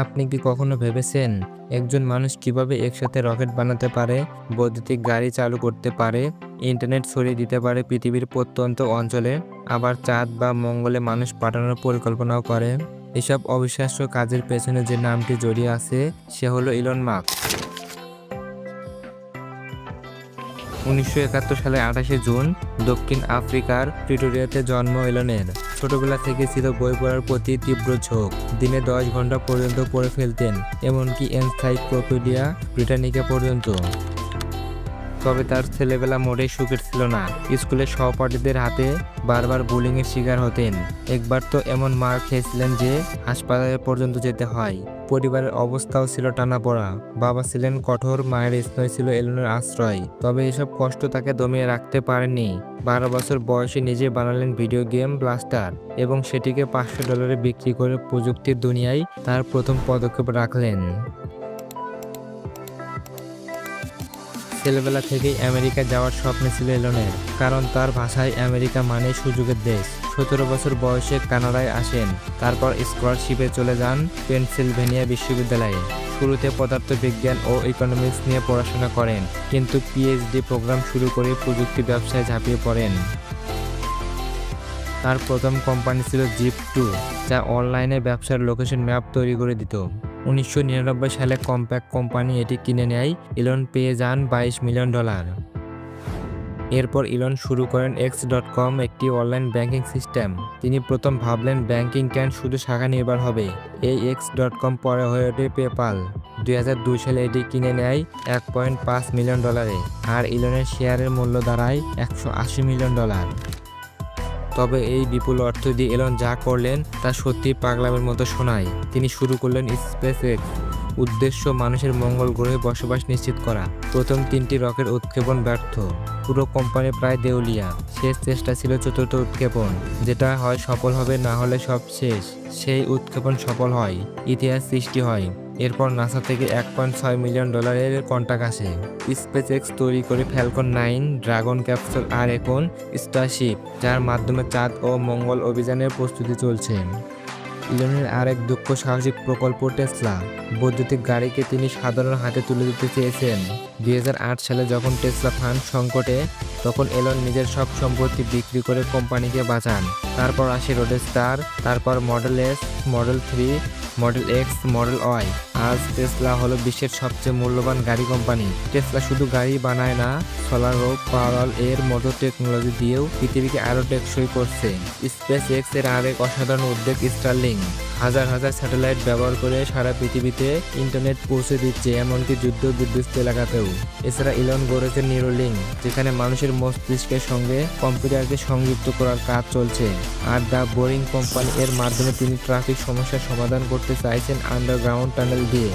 আপনি কি কখনো ভেবেছেন একজন মানুষ কিভাবে একসাথে রকেট বানাতে পারে, বৈদ্যুতিক গাড়ি চালু করতে পারে, ইন্টারনেট ছড়িয়ে দিতে পারে পৃথিবীর প্রত্যন্ত অঞ্চলে, আবার চাঁদ বা মঙ্গলে মানুষ পাঠানোর পরিকল্পনাও করে? এসব অবিশ্বাস্য কাজের পেছনে যে নামটি জড়িয়ে আছে সে হলো ইলন মাস্ক। ১৯৭১ সালে ২৮শে জুন দক্ষিণ আফ্রিকার প্রিটোরিয়াতে জন্ম ইলনের। ছোটবেলা থেকে ছিল বই পড়ার প্রতি তীব্র ঝোঁক। দিনে ১০ ঘন্টা পর্যন্ত পড়ে ফেলতেন, এমনকি এনসাইক্লোপিডিয়া ব্রিটানিকা পর্যন্ত। তবে তার ছেলেবেলা মোটেই সুখের ছিল না। স্কুলের সহপাঠীদের হাতে বারবার বুলিংয়ের শিকার হতেন। একবার তো এমন মার খেয়েছিলেন যে হাসপাতালে পর্যন্ত যেতে হয়। পরিবারের অবস্থাও ছিল টানাপোড়া। বাবা ছিলেন কঠোর, মায়ের স্নেহ ছিল এলনের আশ্রয়। তবে এসব কষ্ট তাকে দমিয়ে রাখতে পারেনি। ১২ বছর বয়সে নিজে বানালেন ভিডিও গেম ব্লাস্টার এবং সেটিকে $৫০০ বিক্রি করে প্রযুক্তির দুনিয়ায় তার প্রথম পদক্ষেপ রাখলেন। ছেলেবেলা থেকেই আমেরিকা যাওয়ার স্বপ্ন ছিল এলনের, কারণ তার ভাষায় আমেরিকা মানেই সুযোগের দেশ। ১৭ বছর বয়সে কানাডায় আসেন, তারপর স্কলারশিপে চলে যান পেনসিলভেনিয়া বিশ্ববিদ্যালয়ে। শুরুতে পদার্থবিজ্ঞান ও ইকোনমিক্স নিয়ে পড়াশোনা করেন, কিন্তু পিএইচডি প্রোগ্রাম শুরু করে প্রযুক্তি ব্যবসায় ঝাঁপিয়ে পড়েন। তার প্রথম কোম্পানি ছিল জিপ2, যা অনলাইনে ব্যবসার লোকেশন ম্যাপ তৈরি করে দিত। ১৯৯৯ সালে কম্প্যাক্ট কোম্পানি এটি কিনে নেয়। ইলন পেয়ে যান $২২ মিলিয়ন। এরপর ইলন শুরু করেন X.com, একটি অনলাইন ব্যাংকিং সিস্টেম। তিনি প্রথম ভাবলেন ব্যাংকিং কেন শুধু শাখা নির্ভর হবে। এই X.com পরে হয়ে ওঠে পেপাল। ২০০২ সালে এটি কিনে নেয় $১.৫ মিলিয়ন, আর ইলনের শেয়ারের মূল্য দাঁড়ায় $১৮০ মিলিয়ন। তবে এই বিপুল অর্থ দিয়ে এলন যা করলেন তা সত্যি পাগলামের মতো শোনায়। তিনি শুরু করলেন স্পেস এক্স, উদ্দেশ্য মানুষের মঙ্গল গ্রহে বসবাস নিশ্চিত করা। প্রথম ৩টি রকেট উৎক্ষেপণ ব্যর্থ, পুরো কোম্পানি প্রায় দেউলিয়া। শেষ চেষ্টা ছিল চতুর্থ উৎক্ষেপণ, যেটা হয় সফল হবে, না হলে সব শেষ। সেই উৎক্ষেপণ সফল হয়, ইতিহাস সৃষ্টি হয়। এরপর নাসা থেকে $১.৬ মিলিয়ন কন্ট্রাক্ট আসে। স্পেস এক্স তৈরি করে ফ্যালকন ৯, ড্রাগন ক্যাপসুল আর এখন স্টারশিপ, যার মাধ্যমে চাঁদ ও মঙ্গল অভিযানের প্রস্তুতি চলছে। ইলনের আরেক দুঃখ সাহসিক প্রকল্প টেসলা। বৈদ্যুতিক গাড়িকে তিনি সাধারণ হাতে তুলে দিতে চেয়েছেন। ২০০৮ সালে যখন টেসলা ফান্ড সংকটে, তখন এলন নিজের সব সম্পত্তি বিক্রি করে কোম্পানিকে বাঁচান। তারপর আসে রোডস্টার, তারপর model S, model 3, model X, model Y. আজ টেসলা হলো বিশ্বের সবচেয়ে মূল্যবান গাড়ি কোম্পানি। টেসলা শুধু গাড়ি বানায় না, সোলার ও পাওয়ার এর মতো টেকনোলজি দিয়েও পৃথিবীকে আরও টেকসই করছে। স্পেস এক্স এর আরেক অসাধারণ উদ্যোগ স্টারলিংক। হাজার হাজার স্যাটেলাইট ব্যবহার করে সারা পৃথিবীতে ইন্টারনেট পৌঁছে দিচ্ছে, এমনকি যুদ্ধ বিধ্বস্ত এলাকাতেও। এছাড়া ইলন গড়েছে নিউরোলিংক, যেখানে মানুষের মস্তিষ্কের সঙ্গে কম্পিউটারকে সংযুক্ত করার কাজ চলছে। আর দ্য বোরিং কোম্পানি, এর মাধ্যমে তিনি ট্রাফিক সমস্যার সমাধান করতে চাইছেন আন্ডারগ্রাউন্ড টানেল দিয়ে।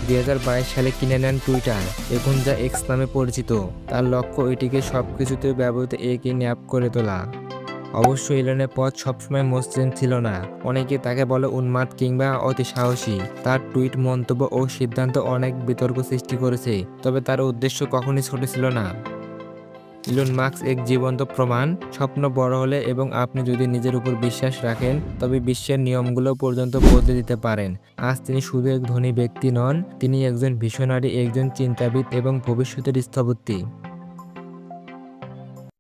২০২২ সালে কিনে নেন টুইটার, এখন যা এক্স নামে পরিচিত। তার লক্ষ্য এটিকে সবকিছুতে ব্যবহৃত একে ন্যাপ করে তোলা। অবশ্য ইলনের পথ সবসময় মসৃণ ছিল না। অনেকে তাকে বলে উন্মাদ কিংবা অতি সাহসী। তার টুইট, মন্তব্য ও সিদ্ধান্ত অনেক বিতর্ক সৃষ্টি করেছে, তবে তার উদ্দেশ্য কখনই ছোট ছিল না। ইলন মাস্ক এক জীবন্ত প্রমাণ, স্বপ্ন বড় হলে এবং আপনি যদি নিজের উপর বিশ্বাস রাখেন, তবে বিশ্বের নিয়মগুলো পর্যন্ত বদলে দিতে পারেন। আজ তিনি শুধু এক ধনী ব্যক্তি নন, তিনি একজন ভিশনারি, একজন চিন্তাবিদ এবং ভবিষ্যতের স্থপতি।